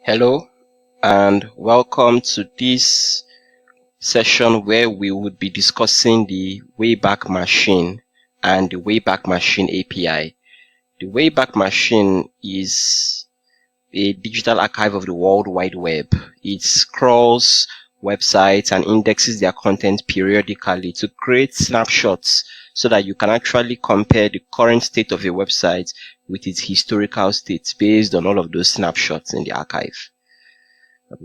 Hello and welcome to this session where we would be discussing the Wayback Machine and the Wayback Machine API. The Wayback Machine is a digital archive of the World Wide Web. It scrolls websites and indexes their content periodically to create snapshots so that you can actually compare the current state of a website with its historical state based on all of those snapshots in the archive.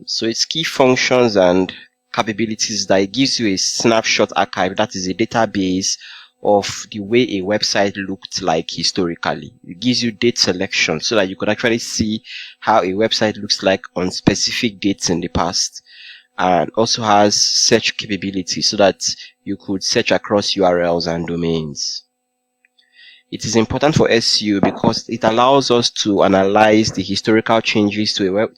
So its key functions and capabilities that it gives you a snapshot archive, that is a database of the way a website looked like historically. It gives you date selection so that you could actually see how a website looks like on specific dates in the past, and also has search capability so that you could search across URLs and domains. It is important for SEO because it allows us to analyze the historical changes to a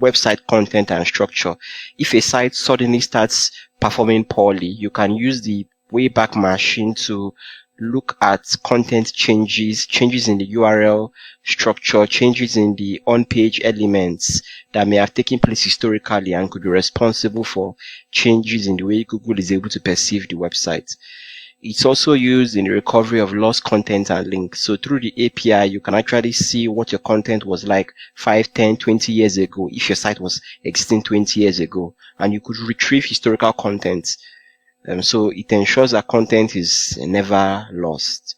website content and structure. If a site suddenly starts performing poorly, you can use the Wayback Machine to look at content changes in the URL structure, changes in the on-page elements that may have taken place historically and could be responsible for changes in the way Google is able to perceive the website. It's also used in the recovery of lost content and links. So through the API, you can actually see what your content was like 5, 10, 20 years ago, if your site was existing 20 years ago, and you could retrieve historical content. So it ensures that content is never lost.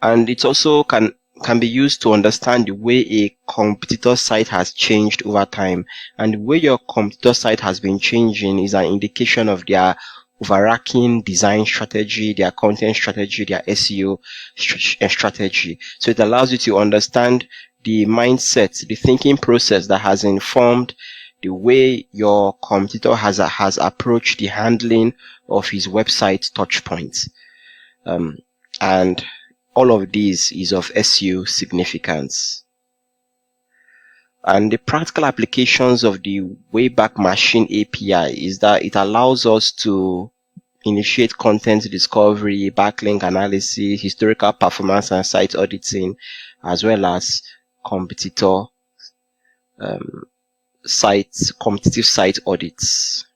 And it also can be used to understand the way a competitor site has changed over time. And the way your competitor site has been changing is an indication of their overarching design strategy, their content strategy, their SEO strategy. So it allows you to understand the mindset, the thinking process that has informed the way your competitor has approached the handling of his website touch points. And all of this is of SEO significance. And the practical applications of the Wayback Machine API is that it allows us to initiate content discovery, backlink analysis, historical performance and site auditing, as well as competitive site audits.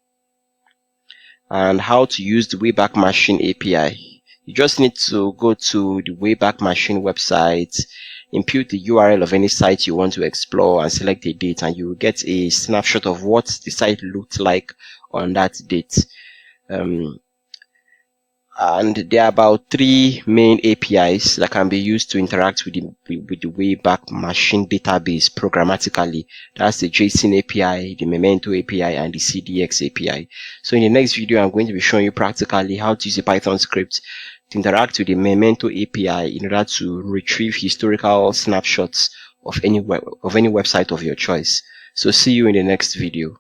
And how to use the Wayback Machine API. You just need to go to the Wayback Machine website, input the URL of any site you want to explore and select a date, and you will get a snapshot of what the site looked like on that date. And there are about 3 main APIs that can be used to interact with the Wayback Machine database programmatically. That's the JSON API, the Memento API, and the CDX API. So in the next video, I'm going to be showing you practically how to use a Python script to interact with the Memento API in order to retrieve historical snapshots of any website of your choice. So see you in the next video.